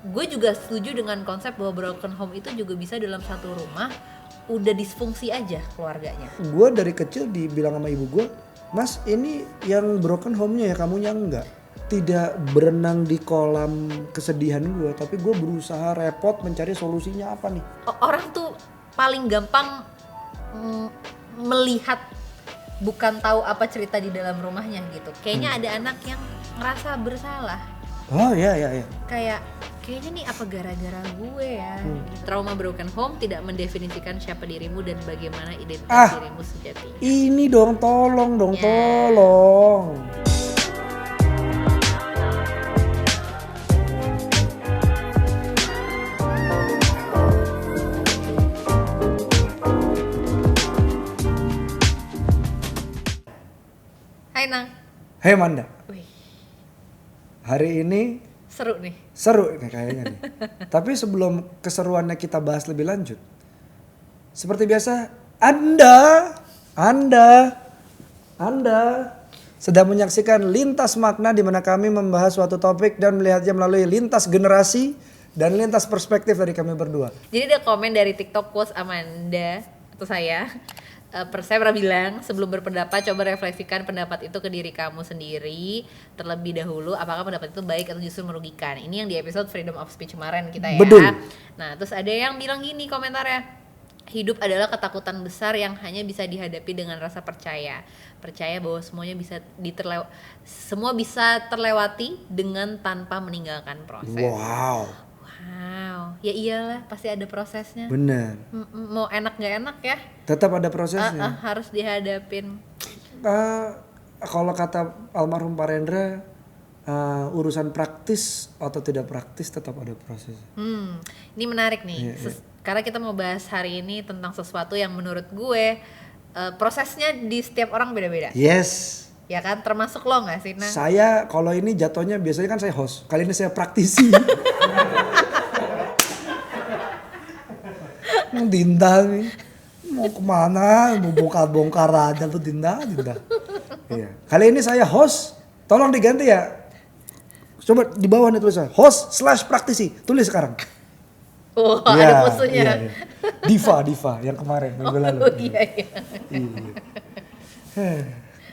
gue juga setuju dengan konsep bahwa broken home itu juga bisa dalam satu rumah udah disfungsi aja keluarganya. Gue dari kecil dibilang sama ibu gue, Mas ini yang broken home-nya ya, kamunya enggak. Tidak berenang di kolam kesedihan gue, tapi gue berusaha repot mencari solusinya apa nih. Orang tuh paling gampang melihat, bukan tahu apa cerita di dalam rumahnya gitu. Kayaknya ada anak yang ngerasa bersalah. Oh iya. Kayaknya nih apa gara-gara gue ya. Trauma broken home tidak mendefinisikan siapa dirimu dan bagaimana identitas dirimu sejatinya. Ini dong, tolong. Hai Nang. Hei Manda, Wih, hari ini seru nih. seru nih kayaknya nih. Tapi sebelum keseruannya kita bahas lebih lanjut, seperti biasa Anda sedang menyaksikan Lintas Makna, di mana kami membahas suatu topik dan melihatnya melalui lintas generasi dan lintas perspektif dari kami berdua. Jadi ada komen dari TikTok quotes Amanda atau saya. Saya pernah bilang, sebelum berpendapat coba refleksikan pendapat itu ke diri kamu sendiri terlebih dahulu, apakah pendapat itu baik atau justru merugikan. Ini yang di episode Freedom of Speech kemarin kita ya. Betul. Nah terus ada yang bilang gini komentarnya, hidup adalah ketakutan besar yang hanya bisa dihadapi dengan rasa percaya bahwa semua bisa terlewati dengan tanpa meninggalkan proses. Wow, Ya iyalah, pasti ada prosesnya. bener. Mau enak nggak enak ya, Tetap ada prosesnya. harus dihadapin. Kalau kata almarhum Pak Rendra, urusan praktis atau tidak praktis tetap ada proses. Ini menarik nih, karena kita mau bahas hari ini tentang sesuatu yang menurut gue prosesnya di setiap orang beda-beda. Yes. Ya kan, termasuk lo nggak sih, Nang? Saya kalau ini jatuhnya biasanya kan saya host, kali ini saya praktisi. Dinda nih, mau kemana? Mau bongkar aja tuh Dinda. Iya. Kali ini saya host, tolong diganti ya. Coba di bawah nih tulisannya, host/praktisi, tulis sekarang. Oh, ada musuhnya. Iya. Diva yang kemarin minggu lalu. Iya.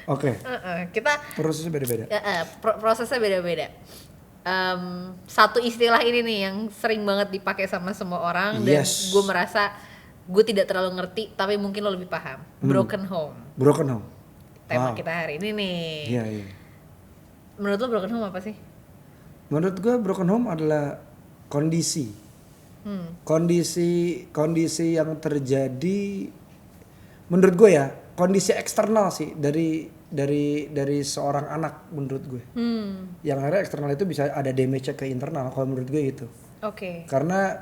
Oke. Kita Prosesnya beda-beda. prosesnya beda-beda. Satu istilah ini nih yang sering banget dipakai sama semua orang dan gue merasa gue tidak terlalu ngerti, tapi mungkin lo lebih paham. Broken home. Tema kita hari ini nih. Iya. Menurut lo broken home apa sih? Menurut gue broken home adalah kondisi yang terjadi, menurut gue ya, kondisi eksternal sih dari seorang anak menurut gue. Yang akhirnya eksternal itu bisa ada damage-nya ke internal, kalau menurut gue itu. Oke. Karena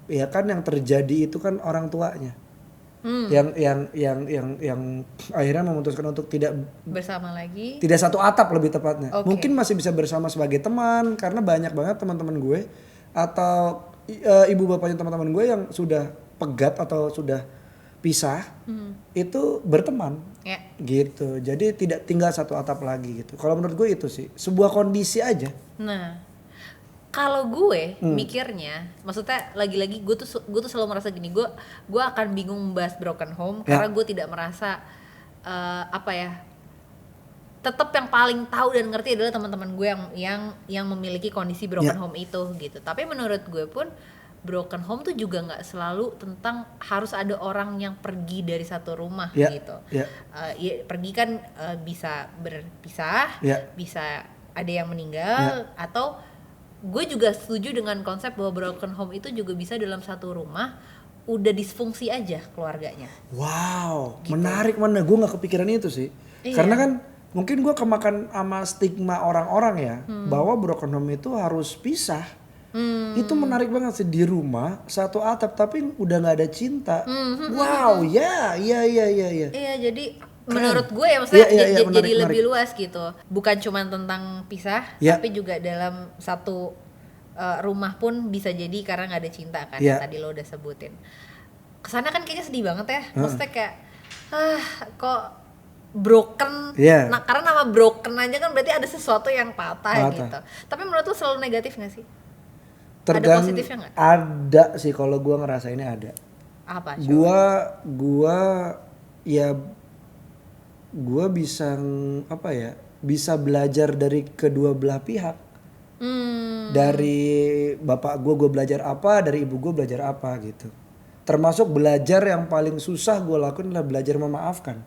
ya kan yang terjadi itu kan orang tuanya. Yang akhirnya memutuskan untuk tidak bersama lagi. Tidak satu atap lebih tepatnya. Okay. Mungkin masih bisa bersama sebagai teman, karena banyak banget teman-teman gue atau ibu bapaknya teman-teman gue yang sudah pegat atau sudah pisah, itu berteman. Gitu. Jadi tidak tinggal satu atap lagi gitu. Kalau menurut gue itu sih sebuah kondisi aja. Nah, kalau gue mikirnya, maksudnya lagi-lagi gue tuh selalu merasa gini, gue akan bingung membahas broken home karena gue tidak merasa tetap yang paling tahu dan ngerti adalah teman-teman gue yang memiliki kondisi broken home itu gitu. Tapi menurut gue pun broken home tuh juga nggak selalu tentang harus ada orang yang pergi dari satu rumah gitu. Pergi kan bisa berpisah, bisa ada yang meninggal, atau gue juga setuju dengan konsep bahwa broken home itu juga bisa dalam satu rumah udah disfungsi aja keluarganya. Wow, Gitu. menarik mana? Gue nggak kepikiran itu sih. Karena kan mungkin gue kemakan sama stigma orang-orang ya, bahwa broken home itu harus pisah. Itu menarik banget sih, di rumah satu atap tapi udah nggak ada cinta. Wow, iya. Iya, jadi menurut gue ya maksudnya jadi lebih luas gitu. Bukan cuma tentang pisah, tapi juga dalam satu rumah pun bisa jadi karena nggak ada cinta kan, yang tadi lo udah sebutin. Kesannya kan kayaknya sedih banget ya. Maksudnya kayak kok broken. Iya. Nah, karena nama broken aja kan berarti ada sesuatu yang patah. Patah. Gitu. Tapi menurut lu selalu negatif gak sih? Ada Tergan positifnya nggak? ada sih kalau gue ngerasainnya ada. Apa? Coba. Gua ya gue bisa apa ya, bisa belajar dari kedua belah pihak. Dari bapak gue belajar apa, dari ibu gue belajar apa gitu. Termasuk belajar yang paling susah gue lakuin adalah belajar memaafkan.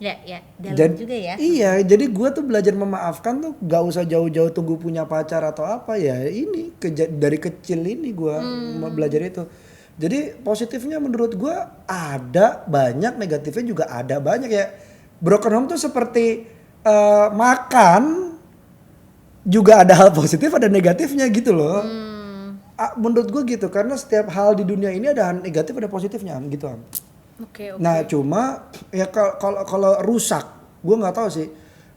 Ya, dalam juga ya. Iya, jadi gue tuh belajar memaafkan tuh gak usah jauh-jauh tunggu punya pacar atau apa ya. Ini dari kecil ini gue belajar itu. Jadi positifnya menurut gue ada banyak, negatifnya juga ada banyak ya. Broken home tuh seperti makan, juga ada hal positif ada negatifnya gitu loh. Menurut gue gitu, karena setiap hal di dunia ini ada negatif ada positifnya gitu. Oke. Nah cuma ya kalau rusak, gue nggak tahu sih.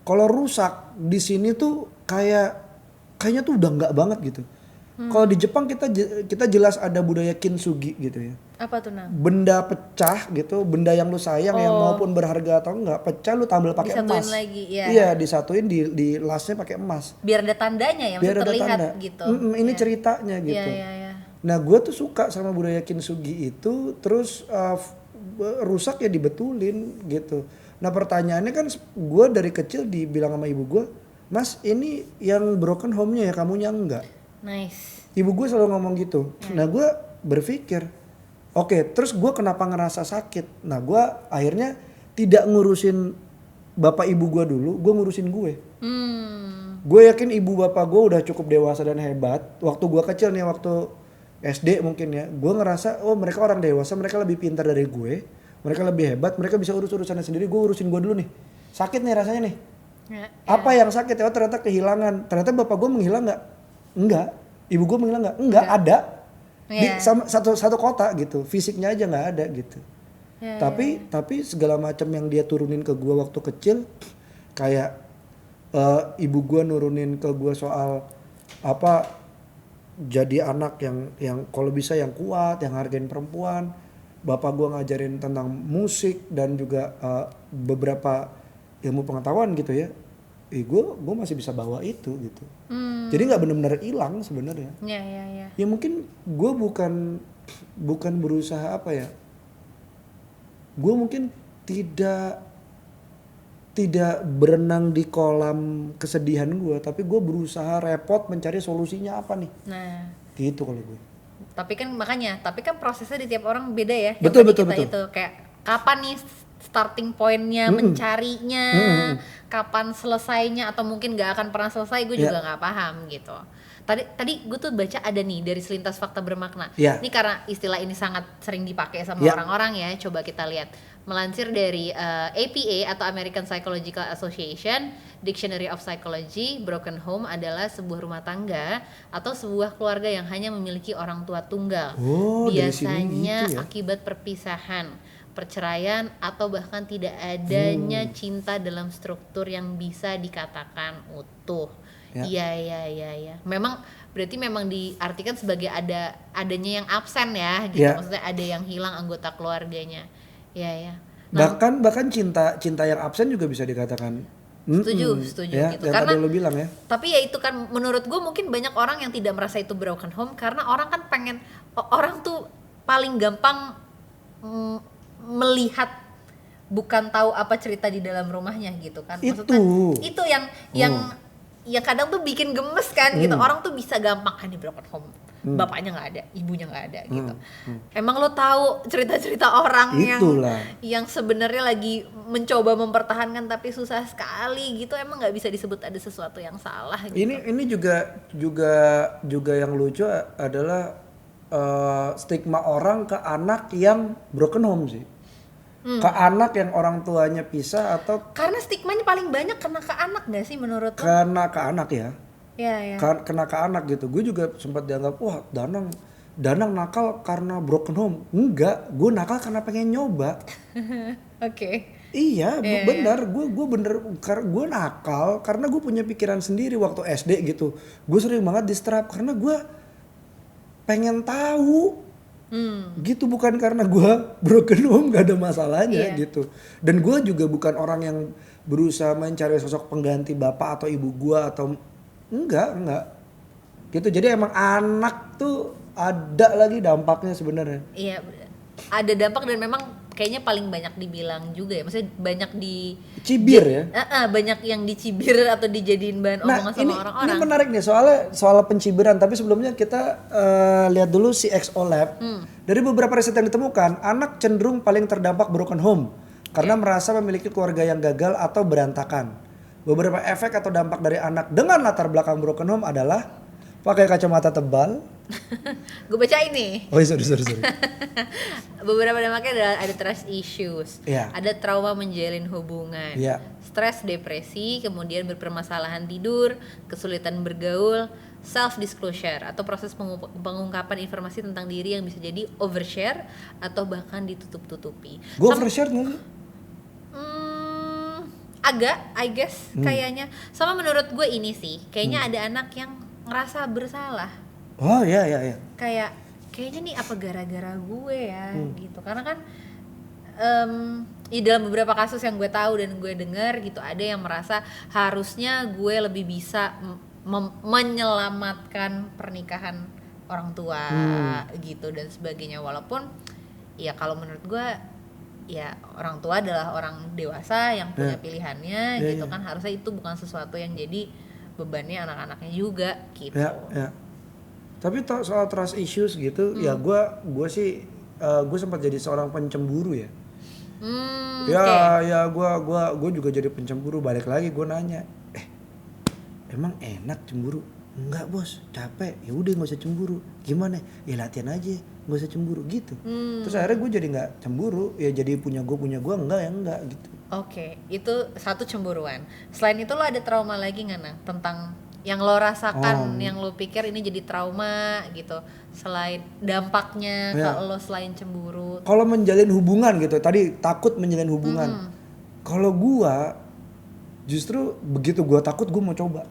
Kalau rusak di sini tuh kayaknya tuh udah nggak banget gitu. Kalau di Jepang kita jelas ada budaya kintsugi gitu ya. Apa tuh Nang? Benda pecah gitu, benda yang lu sayang yang maupun berharga atau enggak pecah lu tampil pakai emas. Disatuin lagi, ya. Iya, disatuin di lasnya pakai emas. Biar ada tandanya ya, Biar ada terlihat tanda. gitu. Ini ceritanya gitu. Iya. Nah, gue tuh suka sama budaya kintsugi itu, terus rusak ya dibetulin gitu. Nah, pertanyaannya kan gue dari kecil dibilang sama ibu gue, "Mas, ini yang broken home-nya ya, kamunya enggak." Nice. Ibu gue selalu ngomong gitu. Nah gue berpikir, oke, terus gue kenapa ngerasa sakit? Nah gue akhirnya tidak ngurusin bapak ibu gue dulu, gue ngurusin gue. Gue yakin ibu bapak gue udah cukup dewasa dan hebat. Waktu gue kecil nih, waktu SD mungkin ya, gue ngerasa oh mereka orang dewasa, mereka lebih pintar dari gue, mereka lebih hebat, mereka bisa urus urusannya sendiri. Gue urusin gue dulu nih. Sakit nih rasanya nih. Apa yang sakit? Oh ternyata kehilangan. Ternyata bapak gue menghilang nggak? Enggak. Ibu gue menghilang nggak? Enggak, ada. Di satu kota gitu. Fisiknya aja nggak ada gitu. Tapi segala macam yang dia turunin ke gue waktu kecil, kayak ibu gue nurunin ke gue soal apa, jadi anak yang kalau bisa yang kuat, yang hargain perempuan. Bapak gue ngajarin tentang musik dan juga beberapa ilmu pengetahuan gitu ya. Gue masih bisa bawa itu gitu. Jadi nggak benar-benar hilang sebenarnya. Iya. Ya mungkin gue bukan berusaha apa ya. Gue mungkin tidak berenang di kolam kesedihan gue, tapi gue berusaha repot mencari solusinya apa nih. Nah, gitu kalau gue. Tapi kan prosesnya di tiap orang beda ya. Betul. Itu kayak kapan nih starting pointnya mencarinya, kapan selesainya, atau mungkin gak akan pernah selesai, gue juga gak paham gitu. Tadi gue tuh baca ada nih dari selintas fakta bermakna. Ini karena istilah ini sangat sering dipakai sama orang-orang ya. Coba kita lihat. Melansir dari APA atau American Psychological Association, Dictionary of Psychology, broken home adalah sebuah rumah tangga atau sebuah keluarga yang hanya memiliki orang tua tunggal. Biasanya gitu ya? Akibat perpisahan, perceraian, atau bahkan tidak adanya cinta dalam struktur yang bisa dikatakan utuh. Iya. Berarti memang diartikan sebagai adanya yang absen ya gitu. Maksudnya ada yang hilang anggota keluarganya. Iya. Nah, bahkan cinta yang absen juga bisa dikatakan. Setuju ya, gitu. Karena tadi lo bilang ya. Tapi ya itu kan menurut gue mungkin banyak orang yang tidak merasa itu broken home karena orang kan pengen, orang tuh paling gampang melihat, bukan tahu apa cerita di dalam rumahnya gitu kan. Maksudnya itu yang ya kadang tuh bikin gemes kan gitu. Orang tuh bisa gampang di broken home. Bapaknya nggak ada, ibunya nggak ada gitu. Emang lo tahu cerita-cerita orang yang sebenarnya lagi mencoba mempertahankan tapi susah sekali gitu. Emang nggak bisa disebut ada sesuatu yang salah gitu. Ini juga yang lucu adalah stigma orang ke anak yang broken home sih. Ke anak yang orang tuanya pisah atau karena stigmanya paling banyak kena ke anak nggak sih menurut lo? Kena ke anak ya. Iya. Kena ke anak gitu. Gue juga sempat dianggap wah Danang nakal karena broken home. Enggak, gue nakal karena pengen nyoba. Oke. Iya, benar. Gue gue nakal karena gue punya pikiran sendiri waktu SD gitu. Gue sering banget distrap karena gue pengen tahu Gitu, bukan karena gue broken home gak ada masalahnya Iya. gitu. Dan gue juga bukan orang yang berusaha mencari sosok pengganti bapak atau ibu gue atau enggak gitu. Jadi emang anak tuh ada lagi dampaknya sebenarnya. Iya, ada dampak dan memang kayaknya paling banyak dibilang juga ya. Maksudnya banyak Cibir ya. banyak yang dicibir atau dijadiin bahan omongan sama ini orang-orang. menarik nih soal pencibiran. Tapi sebelumnya kita lihat dulu si XO Lab. Dari beberapa riset yang ditemukan, anak cenderung paling terdampak broken home karena merasa memiliki keluarga yang gagal atau berantakan. Beberapa efek atau dampak dari anak dengan latar belakang broken home adalah pakai kacamata tebal. Gue baca ini. Oh sorry. Beberapa dampaknya adalah ada trust issues, Iya. ada trauma menjalin hubungan, Iya. stres, depresi, kemudian berpermasalahan tidur, kesulitan bergaul, self disclosure atau proses pengungkapan informasi tentang diri yang bisa jadi overshare atau bahkan ditutup-tutupi. Gue overshare nggak sih? Agak, I guess kayaknya. Sama menurut gue ini sih, kayaknya ada anak yang ngerasa bersalah. Oh iya. Kayaknya nih apa gara-gara gue ya gitu. Karena kan dalam beberapa kasus yang gue tahu dan gue dengar gitu, ada yang merasa harusnya gue lebih bisa menyelamatkan pernikahan orang tua gitu dan sebagainya. Walaupun ya kalau menurut gue ya orang tua adalah orang dewasa yang punya pilihannya gitu kan. Harusnya itu bukan sesuatu yang jadi bebannya anak-anaknya juga gitu. Ya. Tapi soal trust issues gitu, ya gue sih gue sempat jadi seorang pencemburu ya. Ya gue juga jadi pencemburu. Balik lagi gue nanya, emang enak cemburu? Enggak bos, capek. Ya udah nggak usah cemburu. Gimana? Ya latihan aja, nggak usah cemburu gitu. Terus akhirnya gue jadi nggak cemburu. Ya jadi punya gue enggak gitu. Oke, itu satu cemburuan. Selain itu lo ada trauma lagi nggak Nang? Tentang yang lo rasakan, yang lo pikir ini jadi trauma gitu. Selain dampaknya kalau lo selain cemburu. Kalau menjalin hubungan gitu, tadi takut menjalin hubungan. Kalau gue justru begitu gue takut gue mau coba.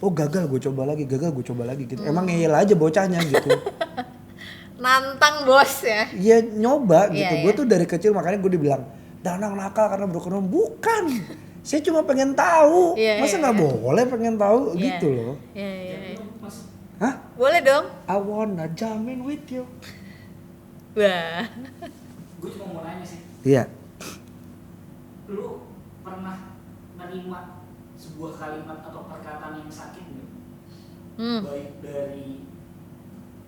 Oh gagal gue coba lagi gitu. Emang ngeyel aja bocahnya gitu. Nantang bos ya. Iya nyoba gitu. Iya, Gue tuh dari kecil makanya gue dibilang Danang nakal karena broken home. Bukan. Saya cuma pengen tahu. Masa nggak boleh pengen tahu gitu loh. Iya. Hah? Boleh dong. I wanna jamming with you. Wah. Gue cuma mau nanya sih. Iya. Lu pernah menerima sebuah kalimat atau perkataan yang sakit nggak? Baik dari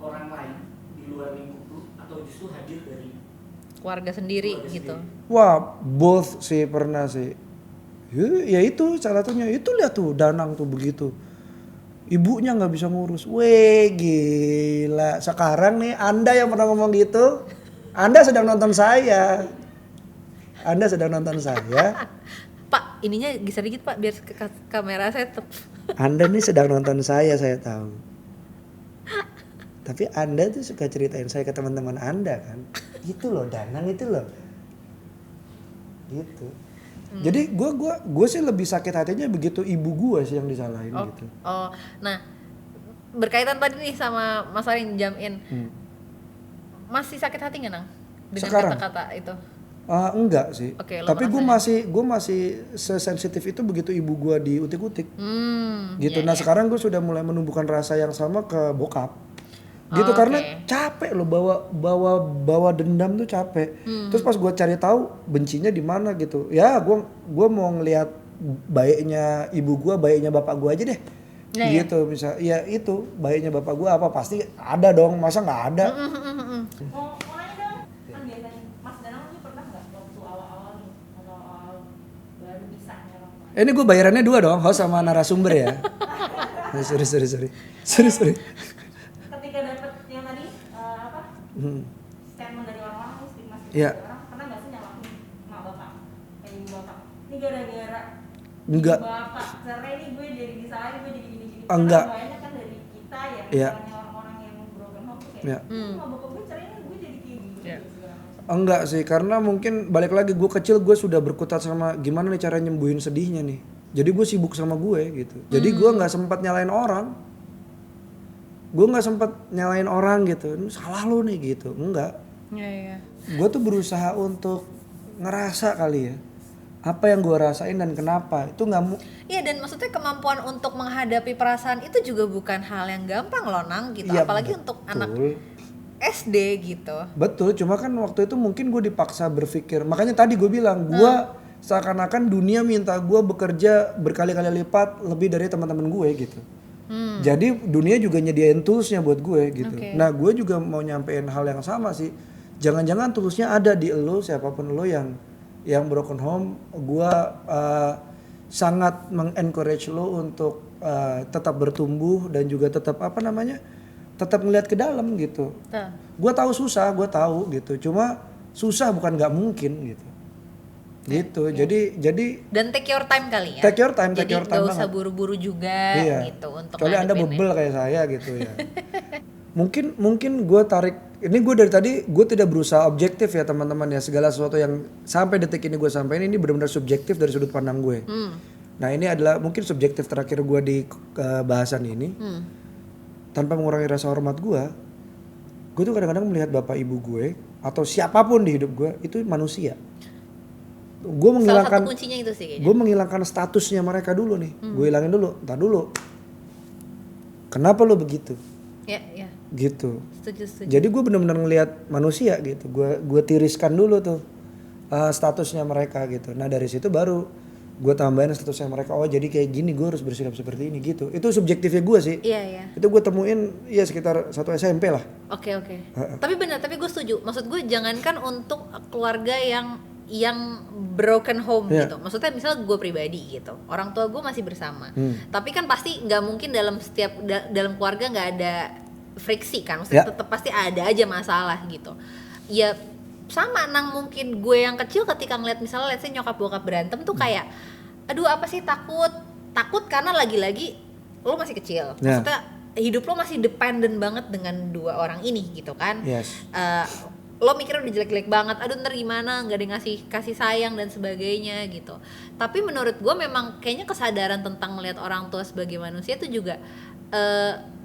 orang lain di luar lingkup lu atau justru hadir dari Keluarga sendiri gitu. Wah, both sih pernah sih. Ya itu salah satunya. Itu lihat tuh Danang tuh begitu. Ibunya nggak bisa ngurus. Weh gila. Sekarang nih Anda yang pernah ngomong gitu, Anda sedang nonton saya. Pak, ininya geser dikit Pak biar ke kamera saya tetap. Anda nih sedang nonton saya tahu. Tapi Anda tuh suka ceritain saya ke teman-teman Anda kan. Gitu loh Danang itu loh. Gitu. Jadi gue sih lebih sakit hatinya begitu ibu gue sih yang disalahin gitu. Oh, nah berkaitan tadi nih sama Mas Arin jam in. Masih sakit hati nggak Nang? Dengan Sekarang? kata-kata itu? Enggak sih. Oke, lo tapi merasanya? gue masih sesensitif itu begitu ibu gue diutik-utik. Gitu. Iya, Nah iya. sekarang gue sudah mulai menumbuhkan rasa yang sama ke bokap. Gitu Oh, karena oke. capek loh bawa dendam tuh capek. Terus pas gue cari tahu bencinya di mana gitu. Ya gue mau ngelihat baiknya ibu gue, baiknya bapak gue aja deh. Nah, ya. Gitu bisa. Ya itu baiknya bapak gue apa pasti ada dong. Masa nggak ada? Mau nanya dong, kan biasanya Mas Danang tuh pernah nggak waktu awal-awal nih atau awal baru bisanya waktu Ini gue bayarannya 2 dong, host sama narasumber ya. Sorry. ketika dapet yang tadi statement dari orang-orang, stigma Iya. dari orang, pernah nggak sih nyalahin emak bapak, kayak ibu bapak? Ini gara-gara Enggak. ibu bapak cerai nih gue jadi disalahin, gue jadi gini-gini. Enggak. Karena banyak kan dari kita ya, Iya. misalnya orang-orang yang broken home tuh kayak, Iya. emak bapak gue cerai nih, gue jadi kayak gini. Iya. Segala macam. Enggak sih, karena mungkin balik lagi gue kecil gue sudah berkutat sama gimana nih cara nyembuhin sedihnya nih. Jadi gue sibuk sama gue gitu. Jadi gue nggak sempat nyalain orang. gue nggak sempet nyalain orang gitu, ini salah lo nih gitu, enggak. Iya. Gue tuh berusaha untuk ngerasa kali ya apa yang gue rasain dan kenapa itu nggak Iya, dan maksudnya kemampuan untuk menghadapi perasaan itu juga bukan hal yang gampang loh Nang gitu, Iya, apalagi betul. untuk anak SD gitu. Betul, cuma kan waktu itu mungkin gue dipaksa berpikir, makanya tadi gue bilang gue seakan-akan dunia minta gue bekerja berkali-kali lipat lebih dari teman-teman gue gitu. Jadi dunia juga nyediain toolsnya buat gue gitu. Oke. Nah gue juga mau nyampein hal yang sama sih. Jangan-jangan toolsnya ada di lo, siapapun lo yang broken home. Gue sangat mengencourage lo untuk tetap bertumbuh dan juga tetap tetap ngeliat ke dalam gitu. Gue tahu susah, gue tahu gitu. Cuma susah bukan nggak mungkin gitu. Gitu. Jadi Dan take your time kali ya. take your time Jadi nggak usah banget. buru-buru juga Iya. gitu untuk Kecuali Anda ngadepinnya. bebel kayak saya gitu ya. mungkin gue tarik ini, gue dari tadi gue tidak berusaha objektif ya teman-teman ya, segala sesuatu yang sampai detik ini gue sampaikan ini benar-benar subjektif dari sudut pandang gue. Nah ini adalah mungkin subjektif terakhir gue di bahasan ini. Tanpa mengurangi rasa hormat gue tuh kadang-kadang melihat bapak ibu gue atau siapapun di hidup gue itu manusia. Gue Salah menghilangkan satu kuncinya itu sih kayaknya. gue menghilangkan statusnya mereka dulu nih. Gue hilangin dulu, entar dulu. Kenapa lo begitu? Ya. Gitu. Setuju. Jadi gue benar-benar ngelihat manusia gitu. Gue tiriskan dulu tuh statusnya mereka gitu. Nah dari situ baru gue tambahin statusnya mereka. Oh jadi kayak gini gue harus bersikap seperti ini gitu. Itu subjektifnya gue sih. Iya. Itu gue temuin ya sekitar 1 SMP lah. Oke. Tapi benar, tapi gue setuju. Maksud gue jangankan untuk keluarga yang broken home Iya. gitu. Maksudnya misal gue pribadi gitu, orang tua gue masih bersama. Tapi kan pasti nggak mungkin dalam dalam keluarga nggak ada friksi kan. Maksudnya Ya. tetap pasti ada aja masalah gitu. Ya sama Nang, mungkin gue yang kecil ketika ngeliat misalnya let's say nyokap bokap berantem tuh kayak aduh apa sih, takut karena lagi-lagi lo masih kecil. Ya. Maksudnya hidup lo masih dependent banget dengan dua orang ini gitu kan. Yes. Lo mikirnya udah jelek-jelek banget, aduh ntar gimana, nggak ada yang kasih sayang dan sebagainya gitu. Tapi menurut gue memang kayaknya kesadaran tentang melihat orang tua sebagai manusia itu juga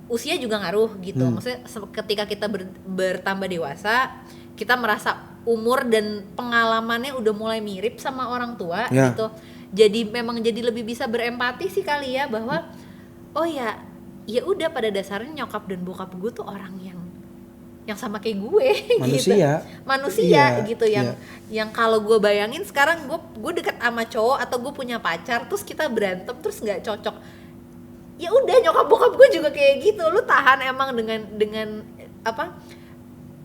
usia juga ngaruh gitu. Maksudnya ketika kita bertambah dewasa, kita merasa umur dan pengalamannya udah mulai mirip sama orang tua gitu. Jadi memang jadi lebih bisa berempati sih kali ya, bahwa oh ya udah pada dasarnya nyokap dan bokap gue tuh orang yang sama kayak gue manusia gitu yang kalau gue bayangin sekarang gue deket sama cowok atau gue punya pacar terus kita berantem terus nggak cocok, ya udah nyokap bokap gue juga kayak gitu, lu tahan emang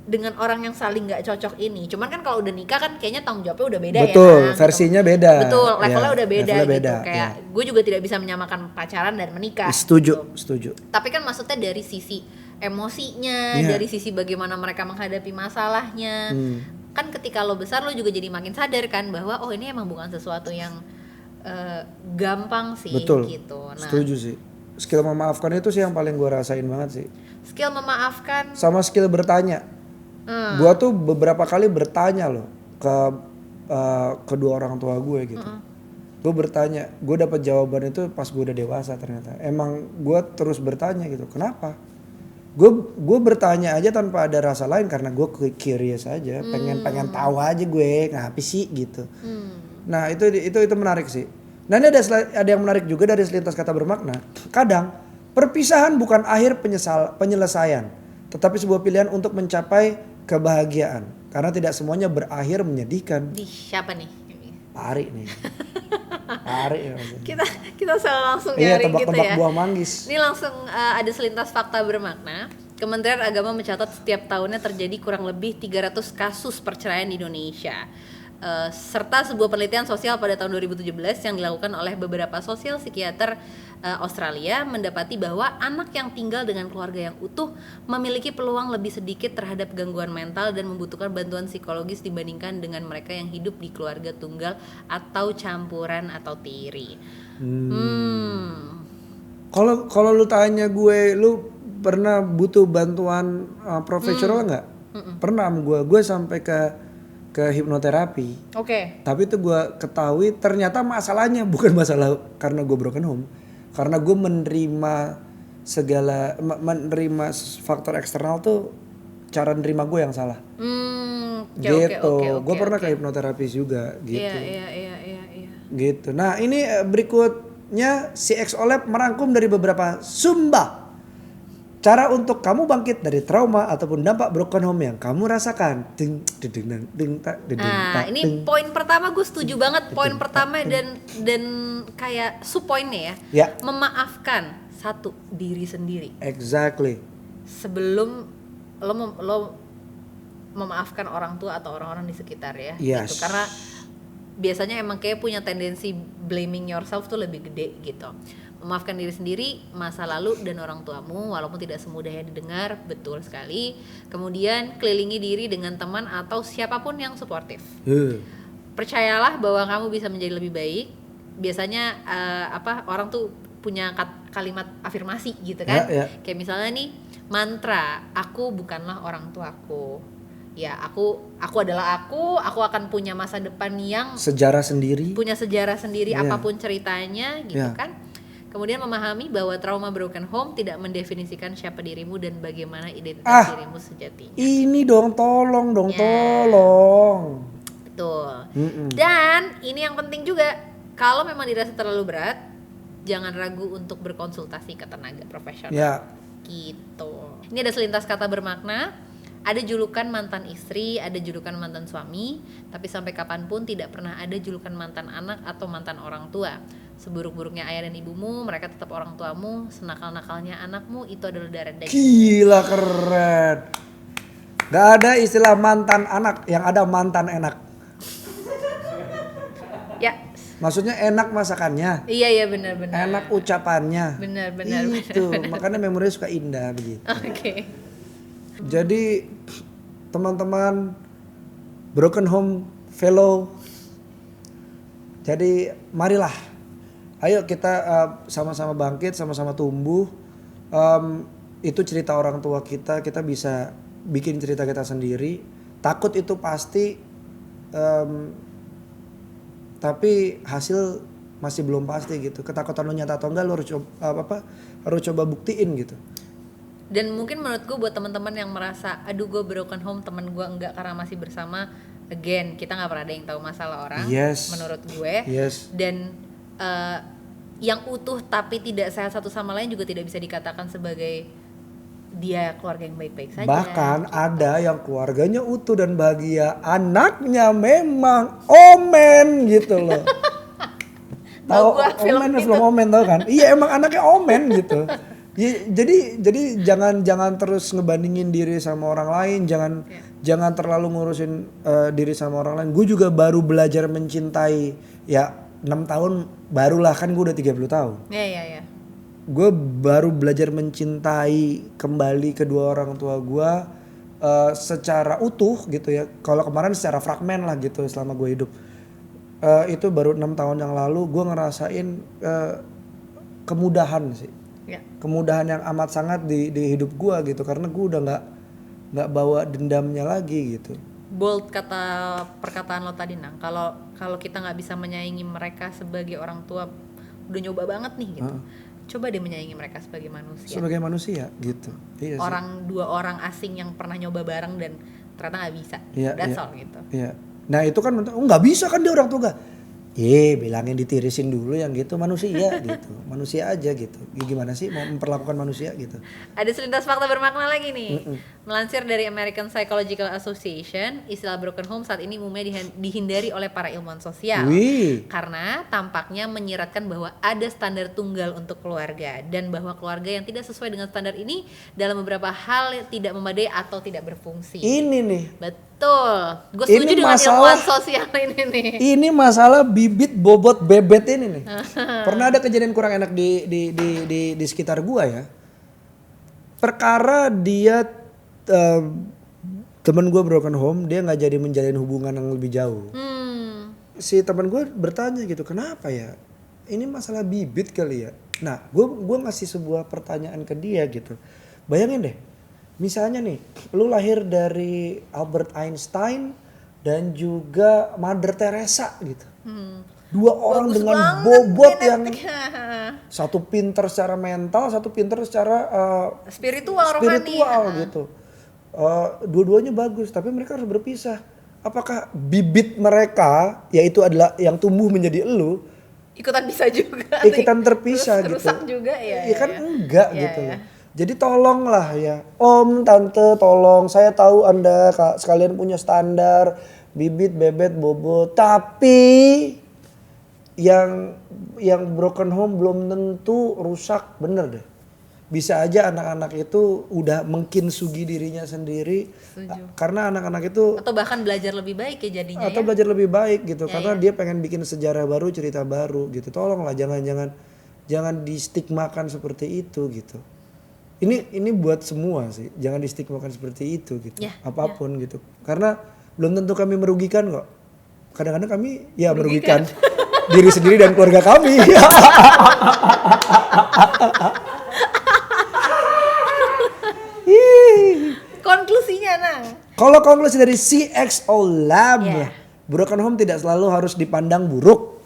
dengan orang yang saling nggak cocok ini. Cuman kan kalau udah nikah kan kayaknya tanggung jawabnya udah beda. Betul, ya kan? versinya beda. Betul, levelnya udah beda levelnya gitu. beda, Kayak gue juga tidak bisa menyamakan pacaran dan menikah. Setuju. Tapi kan maksudnya dari sisi emosinya, dari sisi bagaimana mereka menghadapi masalahnya. Kan ketika lo besar lo juga jadi makin sadar kan bahwa oh ini emang bukan sesuatu yang gampang sih. Betul. Gitu. Nah, setuju sih. Skill memaafkan itu sih yang paling gue rasain banget sih. Skill memaafkan Sama skill bertanya. Gue tuh beberapa kali bertanya loh ke kedua orang tua gue gitu. Gue bertanya, gue dapat jawaban itu pas gue udah dewasa ternyata. Emang gue terus bertanya gitu, kenapa? Gue bertanya aja tanpa ada rasa lain karena gue curious aja, pengen tahu aja gue ngapa sih gitu. Nah itu menarik sih. Nah ini ada yang menarik juga dari selintas kata bermakna. Kadang perpisahan bukan akhir penyelesaian, tetapi sebuah pilihan untuk mencapai kebahagiaan. Karena tidak semuanya berakhir menyedihkan. di siapa nih? Pari nih. Pari ya. Kita langsung Iya, nyari gitu tebak-tebak ya. buah manggis. Ini langsung ada selintas fakta bermakna. Kementerian Agama mencatat setiap tahunnya terjadi kurang lebih 300 kasus perceraian di Indonesia. Serta sebuah penelitian sosial pada tahun 2017 yang dilakukan oleh beberapa sosial psikiater Australia mendapati bahwa anak yang tinggal dengan keluarga yang utuh memiliki peluang lebih sedikit terhadap gangguan mental dan membutuhkan bantuan psikologis dibandingkan dengan mereka yang hidup di keluarga tunggal atau campuran atau tiri. Kalau lu tanya gue, lu pernah butuh bantuan profesional nggak? Pernah gue sampai ke hipnoterapi. Oke. Tapi itu gue ketahui ternyata masalahnya bukan masalah karena gue broken home, karena gue menerima segala menerima faktor eksternal tuh cara nerima gue yang salah. Gitu. Gue pernah ke hipnoterapis juga gitu. Iya. Gitu. Nah ini berikutnya si XO Lab merangkum dari beberapa sumber cara untuk kamu bangkit dari trauma ataupun dampak broken home yang kamu rasakan. Ini poin pertama gue setuju banget. Poin pertama dan kayak subpoinnya ya. Memaafkan satu diri sendiri. Exactly. Sebelum lo memaafkan orang tua atau orang-orang di sekitar ya. Yes. Gitu. Karena biasanya emang kayak punya tendensi blaming yourself tuh lebih gede gitu. Memaafkan diri sendiri, masa lalu dan orang tuamu walaupun tidak semudah yang didengar, betul sekali. Kemudian kelilingi diri dengan teman atau siapapun yang suportif. Percayalah bahwa kamu bisa menjadi lebih baik. Biasanya orang tuh punya kalimat afirmasi gitu kan. Kayak misalnya nih mantra, aku bukanlah orang tuaku. Ya, aku adalah aku akan punya masa depan yang punya sejarah sendiri apapun ceritanya gitu kan. Kemudian memahami bahwa trauma broken home tidak mendefinisikan siapa dirimu dan bagaimana identitas dirimu sejatinya. Ini dong, tolong. Betul. Dan ini yang penting juga, kalau memang dirasa terlalu berat, jangan ragu untuk berkonsultasi ke tenaga profesional. Gitu. Ini ada selintas kata bermakna. Ada julukan mantan istri, ada julukan mantan suami, tapi sampai kapanpun tidak pernah ada julukan mantan anak atau mantan orang tua. Seburuk-buruknya ayah dan ibumu, mereka tetap orang tuamu. Senakal-nakalnya anakmu, itu adalah darah daging. Gila, keren. Gak ada istilah mantan anak, yang ada mantan enak. Ya. Maksudnya enak masakannya. Iya benar. Enak ucapannya. Benar. Itu makanya memorinya suka indah begitu. Oke. Jadi teman-teman broken home fellow, jadi marilah, ayo kita sama-sama bangkit, sama-sama tumbuh. Itu cerita orang tua kita bisa bikin cerita kita sendiri. Takut itu pasti, tapi hasil masih belum pasti gitu. Ketakutan lu nyata atau enggak, lu harus coba buktiin gitu. Dan mungkin menurut gue buat teman-teman yang merasa aduh gue broken home, teman gue enggak karena masih bersama, again kita nggak pernah ada yang tahu masalah orang. Menurut gue. Dan yang utuh tapi tidak sehat satu sama lain juga tidak bisa dikatakan sebagai dia keluarga yang baik-baik saja. Bahkan ada yang keluarganya utuh dan bahagia, anaknya memang omen gitu loh. Tahu film Omen tau kan? Iya emang anaknya omen gitu. Ya, jadi jangan terus ngebandingin diri sama orang lain, jangan terlalu ngurusin diri sama orang lain. Gue juga baru belajar mencintai, ya 6 tahun barulah, kan gue udah 30 tahun. Iya. Gue baru belajar mencintai kembali kedua orang tua gue secara utuh gitu ya. Kalau kemarin secara fragmen lah gitu selama gue hidup. Itu baru 6 tahun yang lalu gue ngerasain kemudahan sih. Kemudahan yang amat sangat di hidup gue gitu, karena gue udah nggak bawa dendamnya lagi gitu. Bold perkataan lo tadi, Nang. Kalau kita nggak bisa menyayangi mereka sebagai orang tua, udah nyoba banget nih gitu. Coba deh menyayangi mereka sebagai manusia gitu. Iya sih. Dua orang asing yang pernah nyoba bareng dan ternyata nggak bisa. That's all gitu. Iya. Nah itu kan nggak bisa kan dia orang tua gak. Bilangin ditirisin dulu yang gitu, manusia gitu. Manusia aja gitu. Gimana sih mau memperlakukan manusia gitu. Ada selintas fakta bermakna lagi nih. Melansir dari American Psychological Association, istilah broken home saat ini umumnya dihindari oleh para ilmuwan sosial. Karena tampaknya menyiratkan bahwa ada standar tunggal untuk keluarga, dan bahwa keluarga yang tidak sesuai dengan standar ini dalam beberapa hal tidak memadai atau tidak berfungsi. Ini nih. Betul. Gue setuju dengan ilmuwan sosial ini nih. Ini masalah bibit bobot bebet ini nih. Pernah ada kejadian kurang enak di sekitar gua ya. Perkara dia teman gua broken home, dia nggak jadi menjalin hubungan yang lebih jauh. Si teman gua bertanya gitu, kenapa ya? Ini masalah bibit kali ya. Nah, gua ngasih sebuah pertanyaan ke dia gitu. Bayangin deh. Misalnya nih, lu lahir dari Albert Einstein dan juga Mother Teresa gitu. Dua orang Bagus dengan banget bobot yang genetiknya. satu pinter secara mental, satu pinter secara Spiritual, spiritual rohani. gitu. Dua-duanya bagus, tapi mereka harus berpisah. Apakah bibit mereka, yaitu adalah yang tumbuh menjadi elu, Ikutan bisa juga. ikutan terpisah Terus gitu? rusak juga ya. Kan enggak Ya, gitu ya. loh. Jadi tolonglah ya, Om, Tante, tolong. Saya tahu Anda sekalian punya standar bibit, bebet, bobot, tapi yang broken home belum tentu rusak, bener deh. Bisa aja anak-anak itu udah mengkinsugi dirinya sendiri. Setuju. Karena anak-anak itu Atau bahkan belajar lebih baik ya jadinya atau ya. belajar lebih baik gitu, Ya, karena ya. dia pengen bikin sejarah baru, cerita baru gitu. Tolonglah jangan distigmakan seperti itu gitu. Ini buat semua sih, jangan distigmakan seperti itu gitu. Ya, Apapun gitu. Karena belum tentu kami merugikan kok. Kadang-kadang kami ya merugikan diri sendiri dan keluarga kami. Konklusinya Nang. Kalau konklusi dari CXO Lab, Yeah. broken home tidak selalu harus dipandang buruk.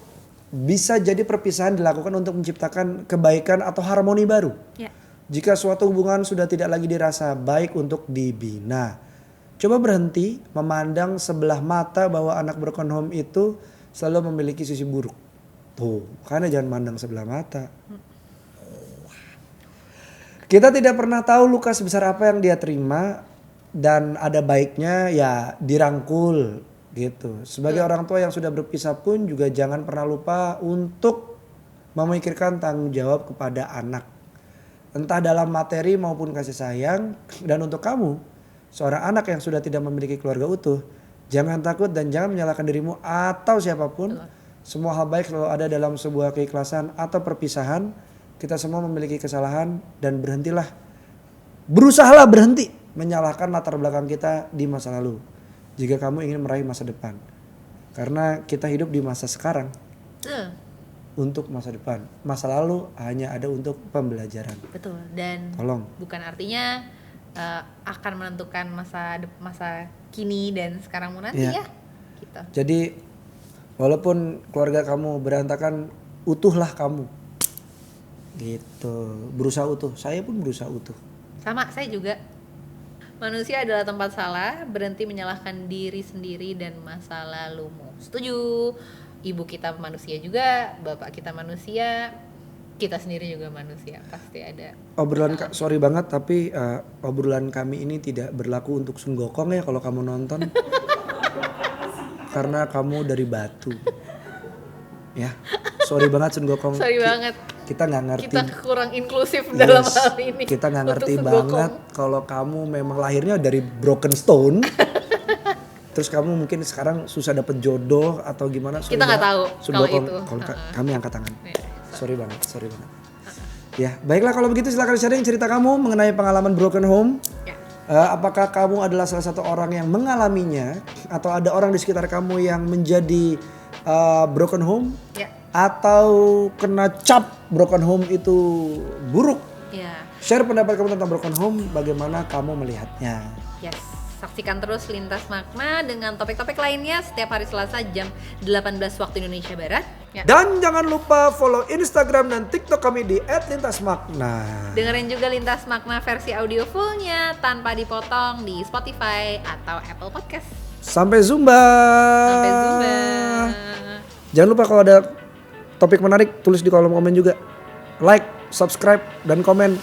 Bisa jadi perpisahan dilakukan untuk menciptakan kebaikan atau harmoni baru. Ya. Jika suatu hubungan sudah tidak lagi dirasa baik untuk dibina. Coba berhenti memandang sebelah mata bahwa anak broken home itu selalu memiliki sisi buruk. Tuh, karena jangan mandang sebelah mata. Kita tidak pernah tahu luka sebesar apa yang dia terima, dan ada baiknya ya dirangkul gitu. Sebagai orang tua yang sudah berpisah pun juga jangan pernah lupa untuk memikirkan tanggung jawab kepada anak. Entah dalam materi maupun kasih sayang. Dan untuk kamu, seorang anak yang sudah tidak memiliki keluarga utuh, jangan takut dan jangan menyalahkan dirimu atau siapapun. Semua hal baik selalu ada dalam sebuah keikhlasan atau perpisahan. Kita semua memiliki kesalahan dan berusahalah berhenti menyalahkan latar belakang kita di masa lalu. Jika kamu ingin meraih masa depan. Karena kita hidup di masa sekarang untuk masa depan. Masa lalu hanya ada untuk pembelajaran. Betul. Dan Tolong. bukan artinya akan menentukan masa kini dan sekarangmu nanti Iya. ya. Gitu. Jadi walaupun keluarga kamu berantakan, utuhlah kamu. Gitu. Berusaha utuh. Saya pun berusaha utuh. Sama, saya juga. Manusia adalah tempat salah, berhenti menyalahkan diri sendiri dan masa lalumu. Setuju. Ibu kita manusia juga, bapak kita manusia, kita sendiri juga manusia. Pasti ada. Sorry banget tapi obrolan kami ini tidak berlaku untuk Sun Gokong ya kalau kamu nonton. Karena kamu dari batu. Ya. Sorry banget Sun Gokong. Sorry banget. Kita nggak ngerti. Kita kurang inklusif dalam Yes, hal ini. kita nggak untuk ngerti Sun Gokong. banget kalau kamu memang lahirnya dari broken stone. Terus kamu mungkin sekarang susah dapet jodoh atau gimana? Sorry Kita nggak banget. tahu Sun kalau Gokong, itu. kami angkat tangan. Iya, Sorry banget. Ya, baiklah kalau begitu silakan sharing cerita kamu mengenai pengalaman broken home. Ya. Apakah kamu adalah salah satu orang yang mengalaminya atau ada orang di sekitar kamu yang menjadi broken home? Ya. Atau kena cap broken home itu buruk? Ya. Share pendapat kamu tentang broken home, bagaimana kamu melihatnya? Yes. Saksikan terus Lintas Makna dengan topik-topik lainnya setiap hari Selasa jam 18 waktu Indonesia Barat. Ya. Dan jangan lupa follow Instagram dan TikTok kami di @lintasmakna. Dengerin juga Lintas Makna versi audio fullnya tanpa dipotong di Spotify atau Apple Podcast. Sampai Zumba. Sampai Zumba. Jangan lupa kalau ada topik menarik tulis di kolom komen juga. Like, subscribe, dan komen.